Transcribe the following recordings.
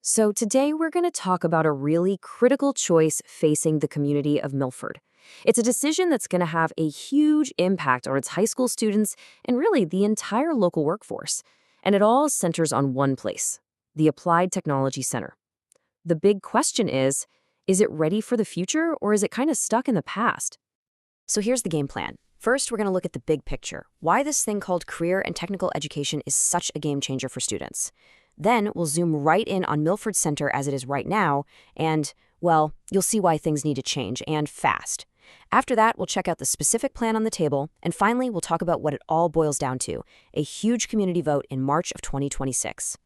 So today we're going to talk about a really critical choice facing the community of Milford. It's a decision that's going to have a huge impact on its high school students and really the entire local workforce. And it all centers on one place, the Applied Technology Center. The big question is it ready for the future or is it kind of stuck in the past? So here's the game plan. First, we're going to look at the big picture, why this thing called career and technical education is such a game changer for students. Then we'll zoom right in on Milford Center as it is right now, and, well, you'll see why things need to change, and fast. After that, we'll check out the specific plan on the table, and finally, we'll talk about what it all boils down to, a huge community vote in March of 2026.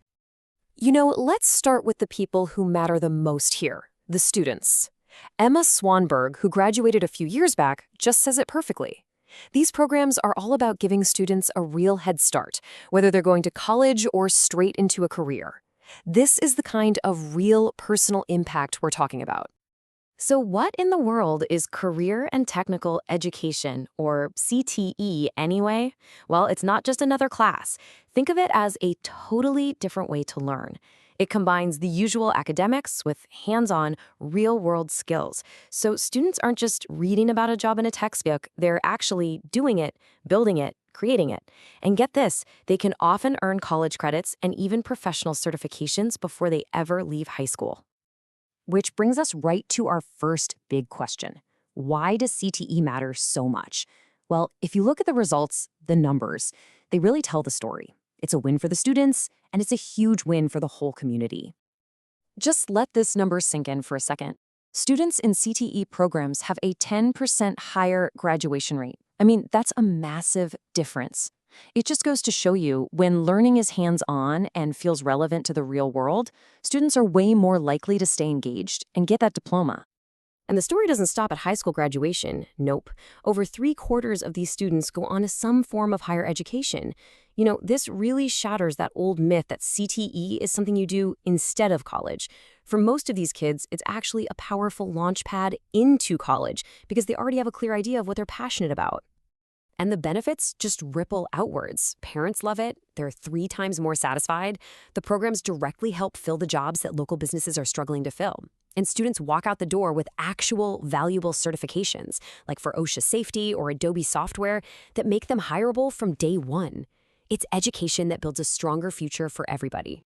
Let's start with the people who matter the most here, the students. Emma Swanberg, who graduated a few years back, just says it perfectly. These programs are all about giving students a real head start, whether they're going to college or straight into a career. This is the kind of real personal impact we're talking about. So what in the world is Career and Technical Education, or CTE anyway? Well, it's not just another class. Think of it as a totally different way to learn. It combines the usual academics with hands-on, real-world skills. So students aren't just reading about a job in a textbook, they're actually doing it, building it, creating it. And get this, they can often earn college credits and even professional certifications before they ever leave high school. Which brings us right to our first big question. Why does CTE matter so much? Well, if you look at the results, the numbers, they really tell the story. It's a win for the students, and it's a huge win for the whole community. Just let this number sink in for a second. Students in CTE programs have a 10% higher graduation rate. I mean, that's a massive difference. It just goes to show you, when learning is hands-on and feels relevant to the real world, students are way more likely to stay engaged and get that diploma. And the story doesn't stop at high school graduation. Nope. Over 3/4 of these students go on to some form of higher education. This really shatters that old myth that CTE is something you do instead of college. For most of these kids, it's actually a powerful launch pad into college because they already have a clear idea of what they're passionate about. And the benefits just ripple outwards. Parents love it. They're 3 times more satisfied. The programs directly help fill the jobs that local businesses are struggling to fill. And students walk out the door with actual valuable certifications, like for OSHA safety or Adobe software, that make them hireable from day one. It's education that builds a stronger future for everybody.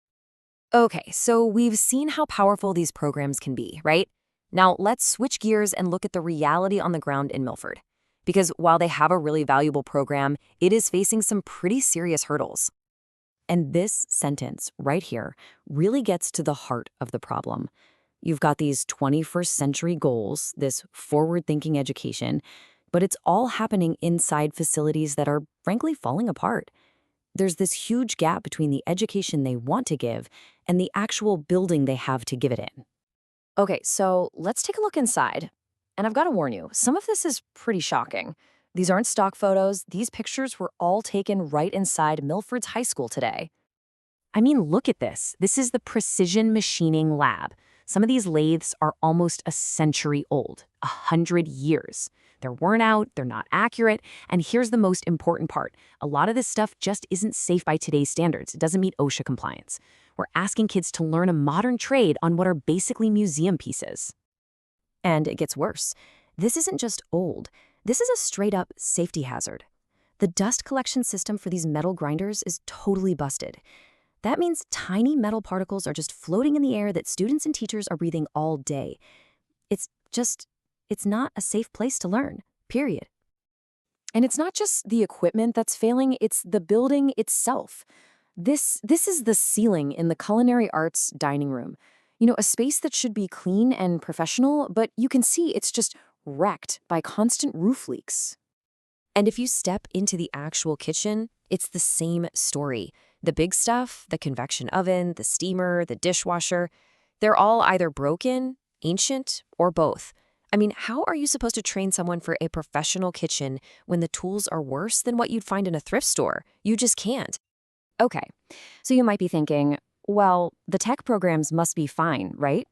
Okay, so we've seen how powerful these programs can be, right? Now let's switch gears and look at the reality on the ground in Milford. Because while they have a really valuable program, it is facing some pretty serious hurdles. And this sentence right here really gets to the heart of the problem. You've got these 21st century goals, this forward-thinking education, but it's all happening inside facilities that are frankly falling apart. There's this huge gap between the education they want to give and the actual building they have to give it in. Okay, so let's take a look inside. And I've got to warn you, some of this is pretty shocking. These aren't stock photos. These pictures were all taken right inside Milford's high school today. I mean, look at this. This is the precision machining lab. Some of these lathes are almost a century old, 100 years. They're worn out, they're not accurate, and here's the most important part. A lot of this stuff just isn't safe by today's standards. It doesn't meet OSHA compliance. We're asking kids to learn a modern trade on what are basically museum pieces. And it gets worse. This isn't just old. This is a straight-up safety hazard. The dust collection system for these metal grinders is totally busted. That means tiny metal particles are just floating in the air that students and teachers are breathing all day. It's not a safe place to learn, period. And it's not just the equipment that's failing, it's the building itself. This is the ceiling in the culinary arts dining room. A space that should be clean and professional, but you can see it's just wrecked by constant roof leaks. And if you step into the actual kitchen, it's the same story. The big stuff, the convection oven, the steamer, the dishwasher, they're all either broken, ancient, or both. I mean, how are you supposed to train someone for a professional kitchen when the tools are worse than what you'd find in a thrift store? You just can't. Okay, so you might be thinking, well, the tech programs must be fine, right?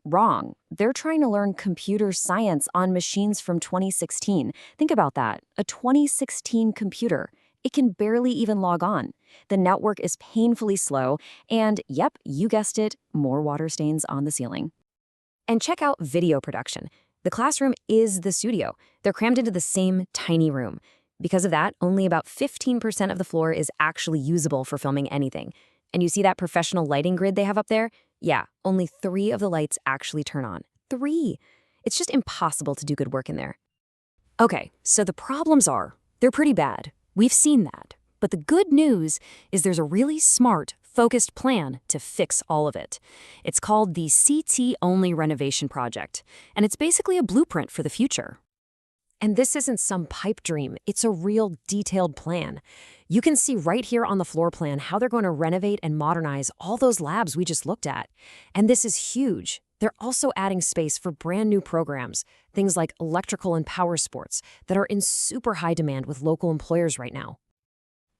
Wrong. They're trying to learn computer science on machines from 2016. Think about that. A 2016 computer. It can barely even log on. The network is painfully slow, and yep, you guessed it, more water stains on the ceiling. And check out video production. The classroom is the studio. They're crammed into the same tiny room. Because of that, only about 15% of the floor is actually usable for filming anything. And you see that professional lighting grid they have up there? Yeah, only 3 of the lights actually turn on. 3! It's just impossible to do good work in there. Okay, so the problems they're pretty bad. We've seen that. But the good news is there's a really smart, focused plan to fix all of it. It's called the CTE-only renovation project, and it's basically a blueprint for the future. And this isn't some pipe dream, it's a real detailed plan. You can see right here on the floor plan how they're going to renovate and modernize all those labs we just looked at. And this is huge. They're also adding space for brand new programs, things like electrical and power sports, that are in super high demand with local employers right now.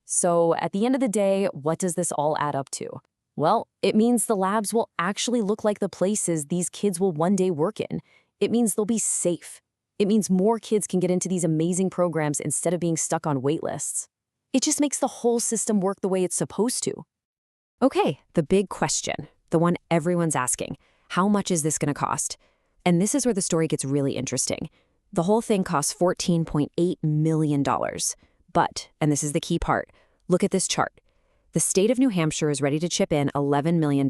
So at the end of the day, what does this all add up to? Well, it means the labs will actually look like the places these kids will one day work in. It means they'll be safe. It means more kids can get into these amazing programs instead of being stuck on wait lists. It just makes the whole system work the way it's supposed to. Okay, the big question, the one everyone's asking. How much is this going to cost? And this is where the story gets really interesting. The whole thing costs $14.8 million. But, and this is the key part, look at this chart. The state of New Hampshire is ready to chip in $11 million.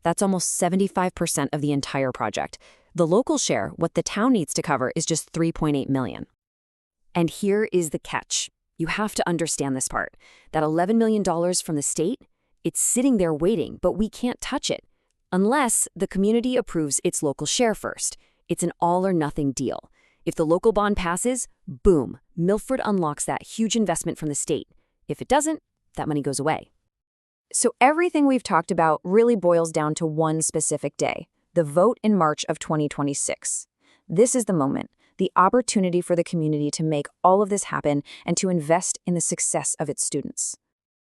That's almost 75% of the entire project. The local share, what the town needs to cover, is just $3.8 million. And here is the catch. You have to understand this part. That $11 million from the state, it's sitting there waiting, but we can't touch it unless the community approves its local share first. It's an all-or-nothing deal. If the local bond passes, boom, Milford unlocks that huge investment from the state. If it doesn't, that money goes away. So everything we've talked about really boils down to one specific day, the vote in March of 2026. This is the moment, the opportunity for the community to make all of this happen and to invest in the success of its students.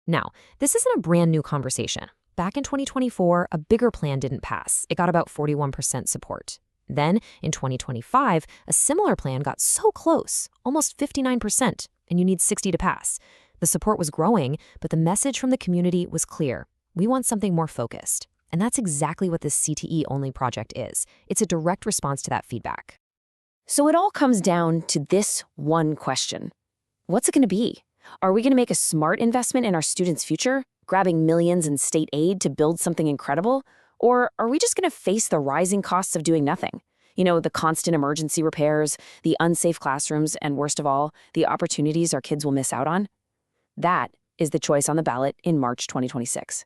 Now, this isn't a brand new conversation. Back in 2024, a bigger plan didn't pass. It got about 41% support. Then, in 2025, a similar plan got so close, almost 59%, and you need 60 to pass. The support was growing, but the message from the community was clear. We want something more focused. And that's exactly what this CTE-only project is. It's a direct response to that feedback. So it all comes down to this one question. What's it going to be? Are we going to make a smart investment in our students' future, grabbing millions in state aid to build something incredible? Or are we just going to face the rising costs of doing nothing? You know, the constant emergency repairs, the unsafe classrooms, and worst of all, the opportunities our kids will miss out on? That is the choice on the ballot in March 2026.